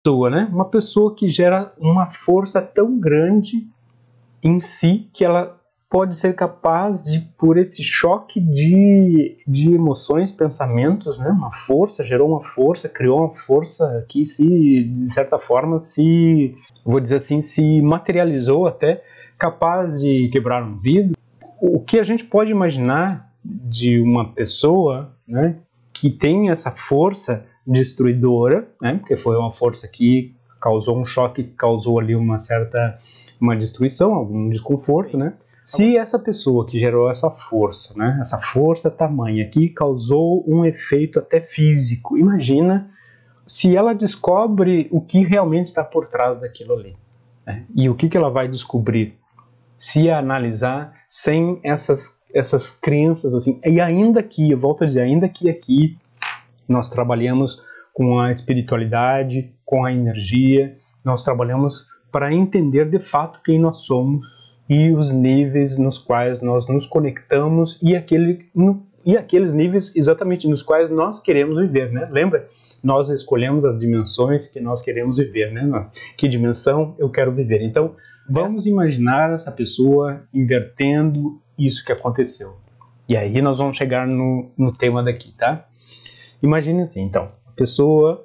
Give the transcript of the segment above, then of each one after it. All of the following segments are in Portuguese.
pessoa, né? Uma pessoa que gera uma força tão grande em si que ela pode ser capaz de, por esse choque de emoções, pensamentos, né? Uma força, gerou uma força, criou uma força que se, de certa forma, vou dizer assim, se materializou até, capaz de quebrar um vidro. O que a gente pode imaginar de uma pessoa, né, que tem essa força destruidora, né, porque foi uma força que causou um choque, causou ali uma destruição, algum desconforto, né? Se essa pessoa que gerou essa força, né, essa força tamanha que causou um efeito até físico, imagina se ela descobre o que realmente está por trás daquilo ali, né? E o que ela vai descobrir se analisar sem essas crenças assim. E ainda que, eu volto a dizer, ainda que aqui nós trabalhamos com a espiritualidade, com a energia, nós trabalhamos para entender de fato quem nós somos e os níveis nos quais nós nos conectamos e aqueles níveis exatamente nos quais nós queremos viver, né? Lembra? Nós escolhemos as dimensões que nós queremos viver, né? Que dimensão eu quero viver. Então, vamos imaginar essa pessoa invertendo isso que aconteceu. E aí nós vamos chegar no tema daqui, tá? Imagine assim, então, a pessoa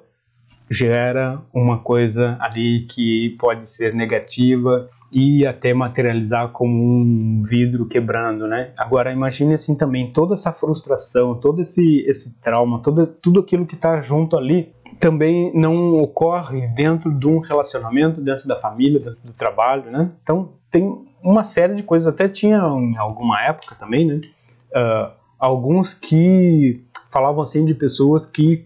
gera uma coisa ali que pode ser negativa e até materializar como um vidro quebrando, né? Agora imagine assim também toda essa frustração, todo esse trauma, tudo aquilo que está junto ali também não ocorre dentro de um relacionamento, dentro da família, dentro do trabalho, né? Então tem uma série de coisas, até tinha em alguma época também, né? Alguns que falavam assim de pessoas que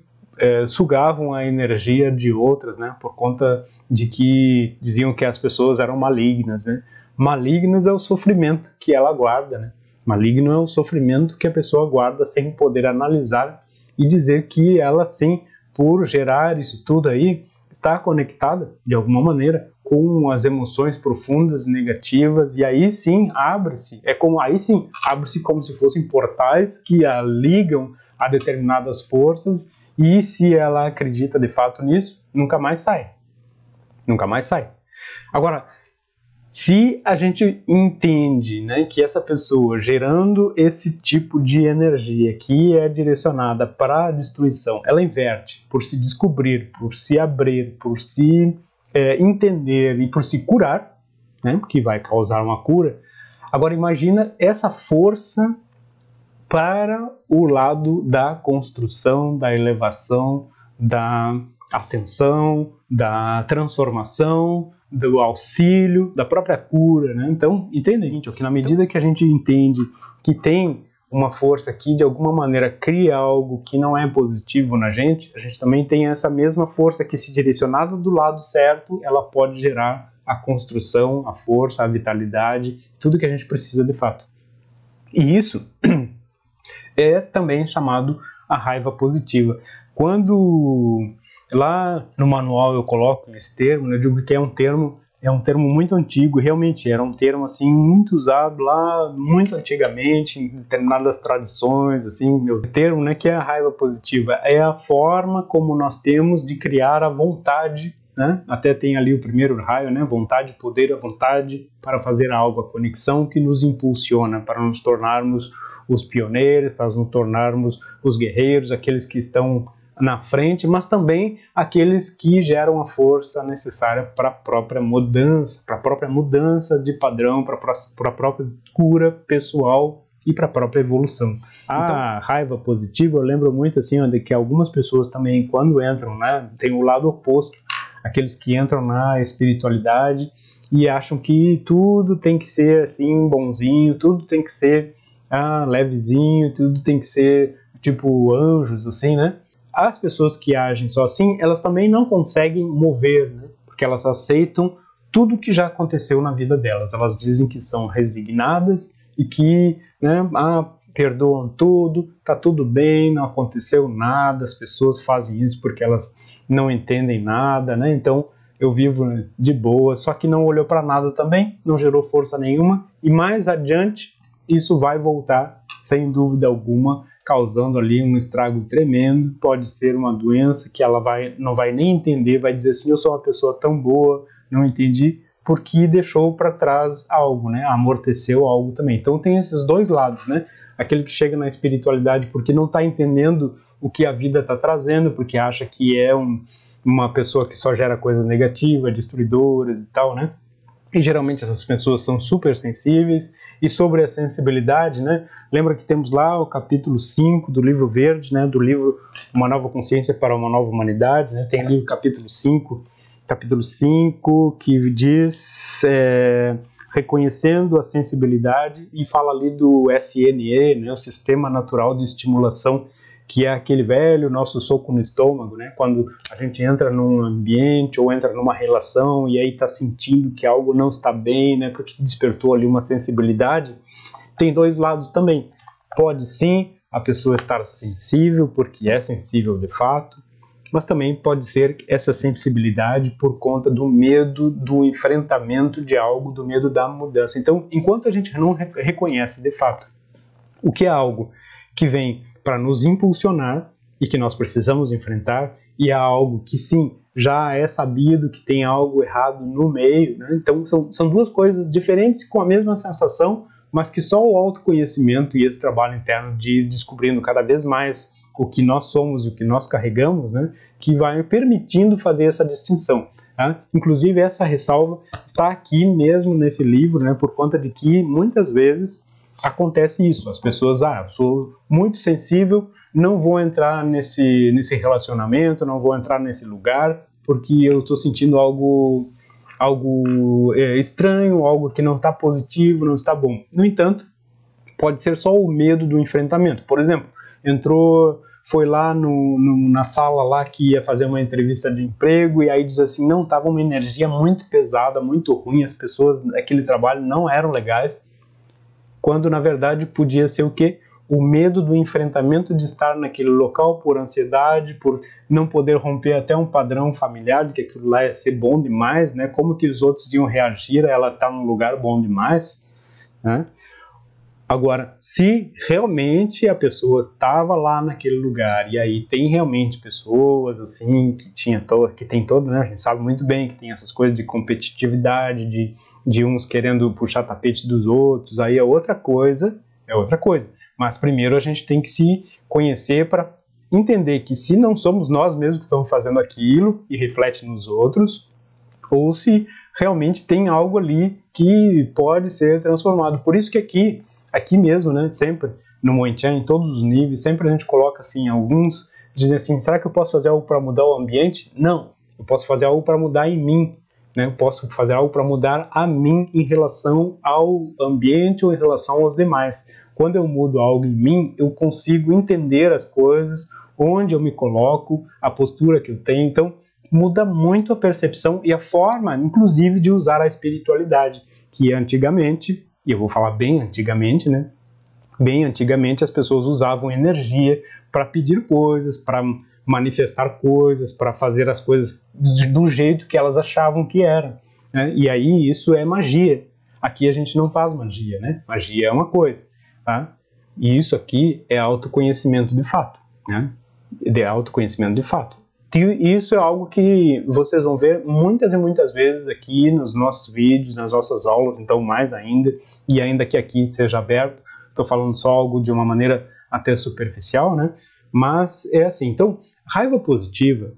sugavam a energia de outras, né, por conta de que diziam que as pessoas eram malignas, né? Malignas é o sofrimento que ela guarda, né? Maligno é o sofrimento que a pessoa guarda sem poder analisar e dizer que ela, sim, por gerar isso tudo aí, está conectada de alguma maneira com as emoções profundas, negativas, e aí sim abre-se como se fossem portais que a ligam a determinadas forças. E se ela acredita de fato nisso, nunca mais sai. Nunca mais sai. Agora, se a gente entende, né, que essa pessoa gerando esse tipo de energia que é direcionada para a destruição, ela inverte por se descobrir, por se abrir, por se entender e por se curar, né, que vai causar uma cura. Agora imagina essa força para o lado da construção, da elevação, da ascensão, da transformação, do auxílio, da própria cura, né? Então, entende, gente, que na medida que a gente entende que tem uma força que de alguma maneira cria algo que não é positivo na gente, a gente também tem essa mesma força que, se direcionada do lado certo, ela pode gerar a construção, a força, a vitalidade, tudo que a gente precisa de fato. E isso é também chamado a raiva positiva. Quando lá no manual eu coloco esse termo, eu digo que é um termo muito antigo, realmente era um termo assim muito usado lá muito antigamente em determinadas tradições, assim, o termo, né, que é a raiva positiva, é a forma como nós temos de criar a vontade, né? Até tem ali o primeiro raio, né? Vontade, poder, a vontade para fazer algo, a conexão que nos impulsiona para nos tornarmos os pioneiros, para nos tornarmos os guerreiros, aqueles que estão na frente, mas também aqueles que geram a força necessária para a própria mudança de padrão, para a própria cura pessoal e para a própria evolução. A raiva positiva, eu lembro muito assim, de que algumas pessoas também, quando entram, né, tem o lado oposto, aqueles que entram na espiritualidade e acham que tudo tem que ser assim, bonzinho, tudo tem que ser levezinho, tudo tem que ser tipo anjos, assim, né? As pessoas que agem só assim, elas também não conseguem mover, né? Porque elas aceitam tudo que já aconteceu na vida delas. Elas dizem que são resignadas e que, né, perdoam tudo, tá tudo bem, não aconteceu nada, as pessoas fazem isso porque elas não entendem nada, né? Então eu vivo de boa, só que não olhou para nada também, não gerou força nenhuma, e mais adiante isso vai voltar, sem dúvida alguma, causando ali um estrago tremendo, pode ser uma doença que ela não vai nem entender, vai dizer assim, eu sou uma pessoa tão boa, não entendi, porque deixou para trás algo, né? Amorteceu algo também. Então tem esses dois lados, né? Aquele que chega na espiritualidade porque não está entendendo o que a vida está trazendo, porque acha que é uma pessoa que só gera coisas negativas, destruidoras e tal, né? E geralmente essas pessoas são super sensíveis. E sobre a sensibilidade, né? Lembra que temos lá o capítulo 5 do livro verde, né? Do livro Uma Nova Consciência para uma Nova Humanidade, né? Tem ali o capítulo 5 que diz reconhecendo a sensibilidade, e fala ali do SNE, né? O Sistema Natural de Estimulação, que é aquele velho nosso soco no estômago, né? Quando a gente entra num ambiente ou entra numa relação e aí está sentindo que algo não está bem, né? Porque despertou ali uma sensibilidade. Tem dois lados também. Pode sim a pessoa estar sensível, porque é sensível de fato, mas também pode ser essa sensibilidade por conta do medo do enfrentamento de algo, do medo da mudança. Então, enquanto a gente não reconhece de fato o que é algo que vem para nos impulsionar e que nós precisamos enfrentar, e é algo que sim, já é sabido que tem algo errado no meio, né? Então são duas coisas diferentes com a mesma sensação, mas que só o autoconhecimento e esse trabalho interno de descobrindo cada vez mais o que nós somos e o que nós carregamos, né, que vai permitindo fazer essa distinção. Tá? Inclusive essa ressalva está aqui mesmo nesse livro, né, por conta de que muitas vezes acontece isso, as pessoas, eu sou muito sensível, não vou entrar nesse relacionamento, não vou entrar nesse lugar, porque eu estou sentindo algo estranho, algo que não está positivo, não está bom. No entanto, pode ser só o medo do enfrentamento. Por exemplo, foi lá na sala lá que ia fazer uma entrevista de emprego e aí diz assim, não, estava uma energia muito pesada, muito ruim, as pessoas daquele trabalho não eram legais, quando na verdade podia ser o quê? O medo do enfrentamento de estar naquele local por ansiedade, por não poder romper até um padrão familiar, de que aquilo lá ia ser bom demais, né? Como que os outros iam reagir a ela estar num lugar bom demais, né? Agora, se realmente a pessoa estava lá naquele lugar, e aí tem realmente pessoas assim, que tem todo, né? A gente sabe muito bem que tem essas coisas de competitividade, de uns querendo puxar tapete dos outros, aí é outra coisa. Mas primeiro a gente tem que se conhecer para entender que se não somos nós mesmos que estamos fazendo aquilo e reflete nos outros, ou se realmente tem algo ali que pode ser transformado. Por isso que aqui mesmo, né, sempre no Moenchan, em todos os níveis, sempre a gente coloca assim, alguns dizem assim, será que eu posso fazer algo para mudar o ambiente? Não, eu posso fazer algo para mudar em mim. Né? Eu posso fazer algo para mudar a mim em relação ao ambiente ou em relação aos demais. Quando eu mudo algo em mim, eu consigo entender as coisas, onde eu me coloco, a postura que eu tenho. Então, muda muito a percepção e a forma, inclusive, de usar a espiritualidade, que antigamente, e eu vou falar bem antigamente, né? Bem antigamente as pessoas usavam energia para pedir coisas, para manifestar coisas, para fazer as coisas do jeito que elas achavam que era, né? E aí isso é magia. Aqui a gente não faz magia, né? Magia é uma coisa, tá? E isso aqui é autoconhecimento de fato, né? De autoconhecimento de fato. E isso é algo que vocês vão ver muitas e muitas vezes aqui nos nossos vídeos, nas nossas aulas, então mais ainda, e ainda que aqui seja aberto, estou falando só algo de uma maneira até superficial, né? Mas é assim, então, raiva positiva,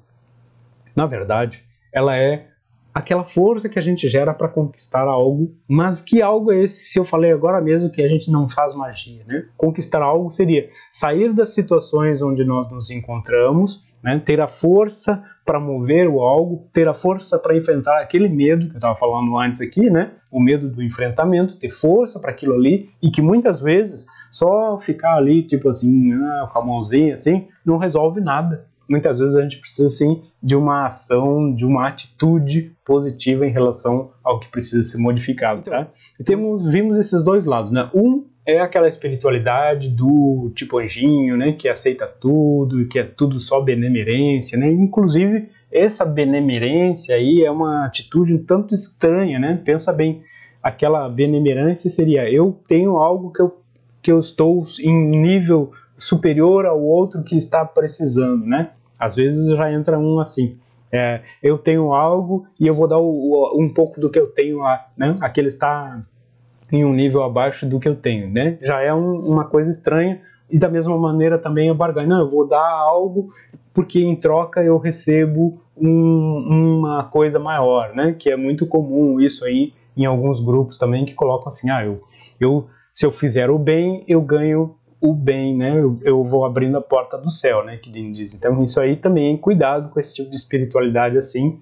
na verdade, ela é aquela força que a gente gera para conquistar algo, mas que algo é esse, se eu falei agora mesmo que a gente não faz magia, né? Conquistar algo seria sair das situações onde nós nos encontramos, né? Ter a força para mover o algo, ter a força para enfrentar aquele medo que eu estava falando antes aqui, né? O medo do enfrentamento, ter força para aquilo ali, e que muitas vezes só ficar ali, tipo assim, com a mãozinha assim, não resolve nada. Muitas vezes a gente precisa, sim, de uma ação, de uma atitude positiva em relação ao que precisa ser modificado, tá? E vimos esses dois lados, né? Um é aquela espiritualidade do tipo anjinho, né? Que aceita tudo, que é tudo só benemerência, né? Inclusive, essa benemerência aí é uma atitude um tanto estranha, né? Pensa bem, aquela benemerência seria, eu tenho algo que eu estou em nível superior ao outro que está precisando, né? Às vezes já entra um assim, eu tenho algo e eu vou dar um pouco do que eu tenho lá, né? Aquele está em um nível abaixo do que eu tenho, né? Já é uma coisa estranha. E da mesma maneira também a barganha, não, eu vou dar algo porque em troca eu recebo uma coisa maior, né? Que é muito comum isso aí em alguns grupos também que colocam assim, se eu fizer o bem, eu ganho o bem, né? Eu vou abrindo a porta do céu, né? Que diz. Então isso aí também, cuidado com esse tipo de espiritualidade assim.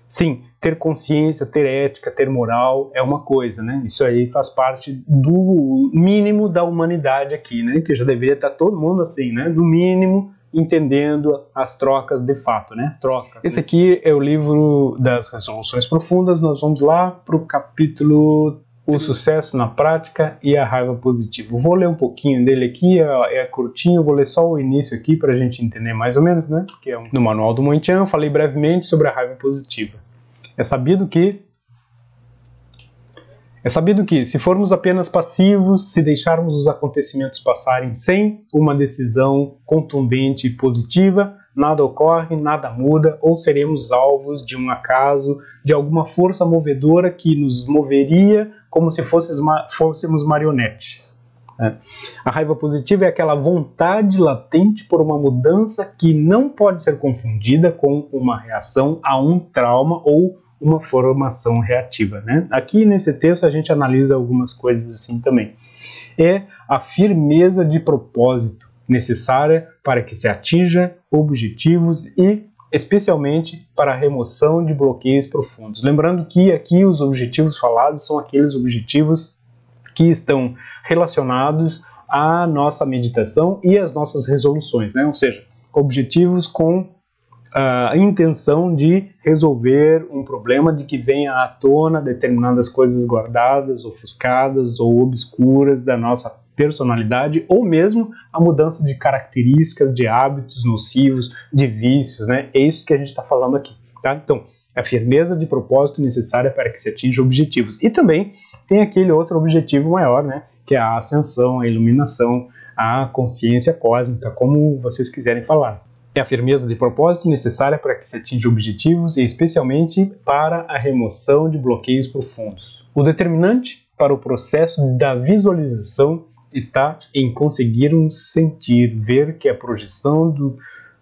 Sim, ter consciência, ter ética, ter moral é uma coisa, né? Isso aí faz parte do mínimo da humanidade aqui, né? Que já deveria estar todo mundo assim, né? No mínimo, entendendo as trocas de fato, né? Trocas. Esse aqui é o livro das Resoluções Profundas. Nós vamos lá para o capítulo O Sucesso na Prática e a Raiva Positiva. Vou ler um pouquinho dele aqui, é curtinho, vou ler só o início aqui para a gente entender mais ou menos, né? Que é no Manual do Moin Chan, eu falei brevemente sobre a raiva positiva. É sabido que, se formos apenas passivos, se deixarmos os acontecimentos passarem sem uma decisão contundente e positiva, nada ocorre, nada muda, ou seremos alvos de um acaso, de alguma força movedora que nos moveria como se fôssemos marionetes. A raiva positiva é aquela vontade latente por uma mudança que não pode ser confundida com uma reação a um trauma ou uma formação reativa, né? Aqui nesse texto a gente analisa algumas coisas assim também. É a firmeza de propósito necessária para que se atinja objetivos e especialmente para a remoção de bloqueios profundos. Lembrando que aqui os objetivos falados são aqueles objetivos que estão relacionados à nossa meditação e às nossas resoluções, né? Ou seja, objetivos com a intenção de resolver um problema, de que venha à tona determinadas coisas guardadas, ofuscadas ou obscuras da nossa personalidade, ou mesmo a mudança de características, de hábitos nocivos, de vícios, né? É isso que a gente está falando aqui, tá? Então, a firmeza de propósito necessária para que se atinja objetivos. E também tem aquele outro objetivo maior, né? Que é a ascensão, a iluminação, a consciência cósmica, como vocês quiserem falar. É a firmeza de propósito necessária para que se atinja objetivos e especialmente para a remoção de bloqueios profundos. O determinante para o processo da visualização está em conseguirmos sentir, ver que a projeção do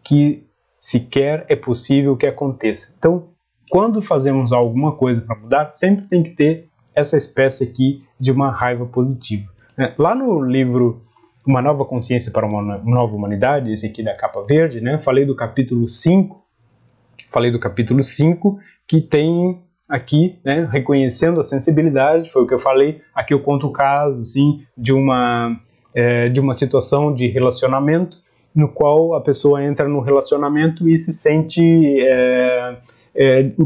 que se quer é possível que aconteça. Então, quando fazemos alguma coisa para mudar, sempre tem que ter essa espécie aqui de uma raiva positiva. Lá no livro Uma Nova Consciência para uma Nova Humanidade, esse aqui da capa verde, né? Falei do capítulo 5, que tem aqui, né, reconhecendo a sensibilidade, foi o que eu falei. Aqui eu conto o caso, assim, de uma situação de relacionamento, no qual a pessoa entra no relacionamento e se sente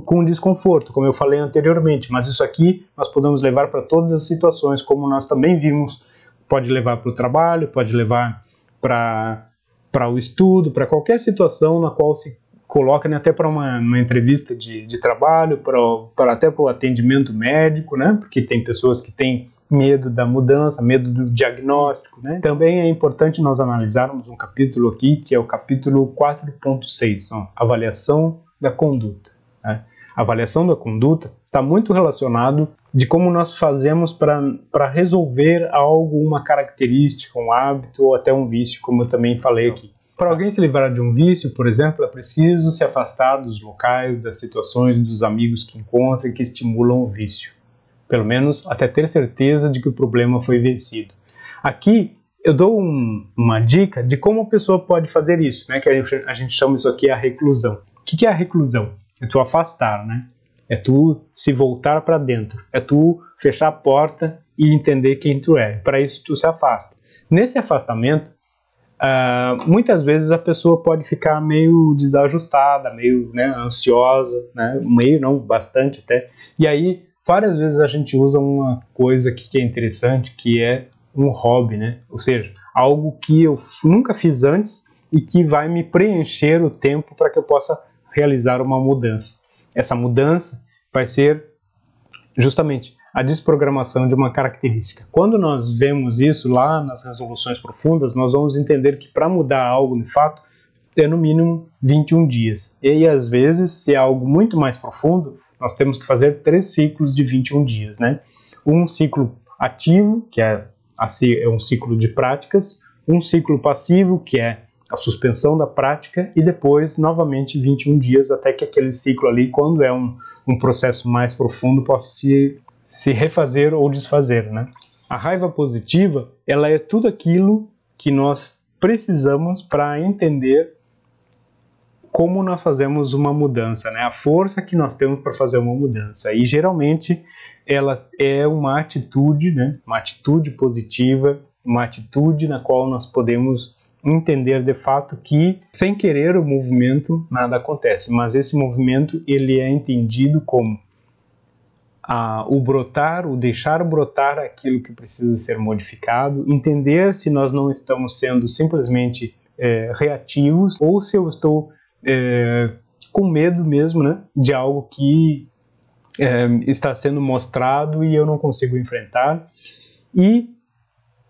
com desconforto, como eu falei anteriormente. Mas isso aqui nós podemos levar para todas as situações, como nós também vimos. Pode levar para o trabalho, pode levar para o estudo, para qualquer situação na qual se coloca, né, até para uma entrevista de trabalho, até para o atendimento médico, né, porque tem pessoas que têm medo da mudança, medo do diagnóstico, né. Também é importante nós analisarmos um capítulo aqui, que é o capítulo 4.6, avaliação da conduta, né. A avaliação da conduta está muito relacionado de como nós fazemos para resolver algo, uma característica, um hábito ou até um vício, como eu também falei aqui. Para alguém se livrar de um vício, por exemplo, é preciso se afastar dos locais, das situações, dos amigos que encontra e que estimulam o vício. Pelo menos até ter certeza de que o problema foi vencido. Aqui eu dou uma dica de como a pessoa pode fazer isso, né? Que a gente chama isso aqui a reclusão. O que é a reclusão? É tu afastar, né? É tu se voltar para dentro. É tu fechar a porta e entender quem tu é. Para isso tu se afasta. Nesse afastamento, muitas vezes a pessoa pode ficar meio desajustada, meio, né, ansiosa, né? Meio não, bastante até. E aí, várias vezes a gente usa uma coisa que é interessante, que é um hobby, né? Ou seja, algo que eu nunca fiz antes e que vai me preencher o tempo para que eu possa realizar uma mudança. Essa mudança vai ser justamente a desprogramação de uma característica. Quando nós vemos isso lá nas resoluções profundas, nós vamos entender que para mudar algo de fato é no mínimo 21 dias. E aí, às vezes, se é algo muito mais profundo, nós temos que fazer 3 ciclos de 21 dias, né? Um ciclo ativo, que é um ciclo de práticas, um ciclo passivo, que é a suspensão da prática, e depois, novamente, 21 dias, até que aquele ciclo ali, quando é um processo mais profundo, possa se refazer ou desfazer, né? A raiva positiva, ela é tudo aquilo que nós precisamos para entender como nós fazemos uma mudança, né? A força que nós temos para fazer uma mudança. E geralmente ela é uma atitude, né? Uma atitude positiva, uma atitude na qual nós podemos entender de fato que sem querer o movimento nada acontece, mas esse movimento ele é entendido como o brotar, o deixar brotar aquilo que precisa ser modificado, entender se nós não estamos sendo simplesmente reativos ou se eu estou com medo mesmo, né, de algo que está sendo mostrado e eu não consigo enfrentar. E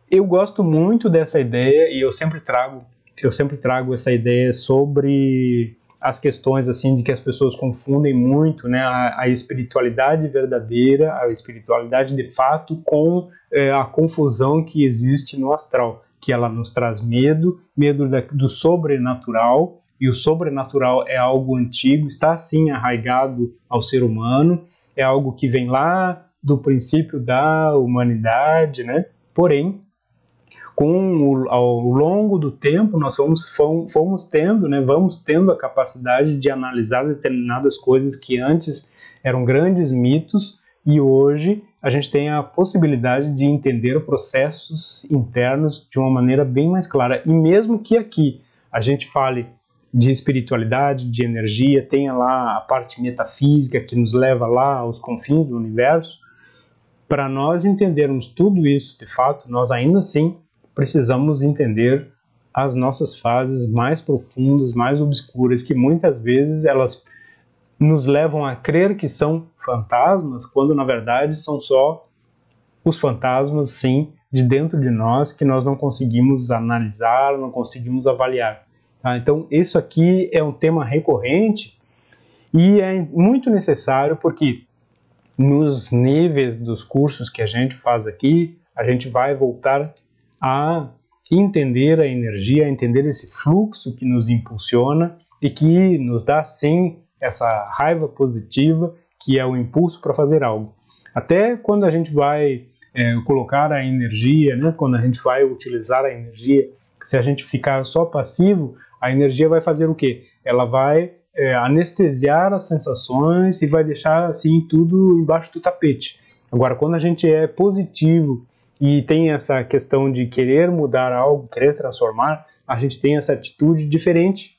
eu gosto muito dessa ideia e eu sempre trago essa ideia sobre as questões assim de que as pessoas confundem muito, né, a espiritualidade verdadeira, a espiritualidade de fato com a confusão que existe no astral, que ela nos traz medo do sobrenatural. E o sobrenatural é algo antigo, está sim arraigado ao ser humano, é algo que vem lá do princípio da humanidade, né? Porém, ao longo do tempo, nós fomos tendo, né, vamos tendo a capacidade de analisar determinadas coisas que antes eram grandes mitos e hoje a gente tem a possibilidade de entender processos internos de uma maneira bem mais clara. E mesmo que aqui a gente fale de espiritualidade, de energia, tenha lá a parte metafísica que nos leva lá aos confins do universo, para nós entendermos tudo isso, de fato, nós ainda assim precisamos entender as nossas fases mais profundas, mais obscuras, que muitas vezes elas nos levam a crer que são fantasmas, quando na verdade são só os fantasmas, sim, de dentro de nós, que nós não conseguimos analisar, não conseguimos avaliar. Então, isso aqui é um tema recorrente e é muito necessário porque nos níveis dos cursos que a gente faz aqui, a gente vai voltar a entender a energia, a entender esse fluxo que nos impulsiona e que nos dá, sim, essa raiva positiva, que é o impulso para fazer algo. Até quando a gente vai colocar a energia, né, quando a gente vai utilizar a energia, se a gente ficar só passivo, a energia vai fazer o quê? Ela vai anestesiar as sensações e vai deixar assim tudo embaixo do tapete. Agora, quando a gente é positivo e tem essa questão de querer mudar algo, querer transformar, a gente tem essa atitude diferente,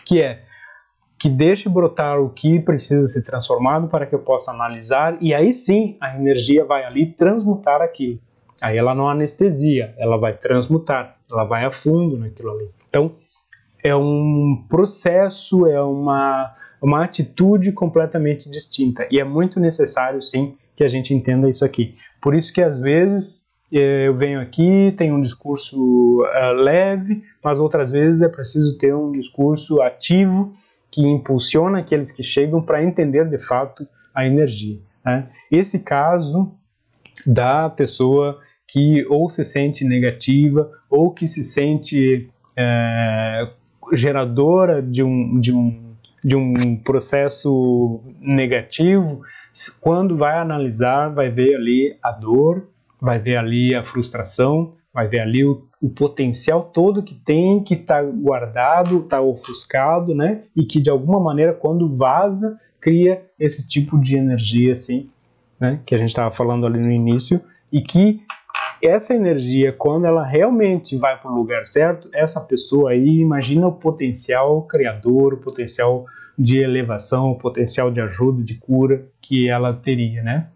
que deixe brotar o que precisa ser transformado para que eu possa analisar, e aí sim a energia vai ali transmutar aquilo. Aí ela não anestesia, ela vai transmutar, ela vai a fundo naquilo ali. Então, é um processo, é uma atitude completamente distinta. E é muito necessário, sim, que a gente entenda isso aqui. Por isso que, às vezes, eu venho aqui, tenho um discurso leve, mas outras vezes é preciso ter um discurso ativo que impulsiona aqueles que chegam para entender, de fato, a energia, né? Esse caso da pessoa que ou se sente negativa ou que se sente geradora de um processo negativo, quando vai analisar, vai ver ali a dor, vai ver ali a frustração, vai ver ali o potencial todo que tem, que está guardado, está ofuscado, né? E que de alguma maneira, quando vaza, cria esse tipo de energia assim, né? Que a gente estava falando ali no início, e que essa energia, quando ela realmente vai para o lugar certo, essa pessoa aí, imagina o potencial criador, o potencial de elevação, o potencial de ajuda, de cura que ela teria, né?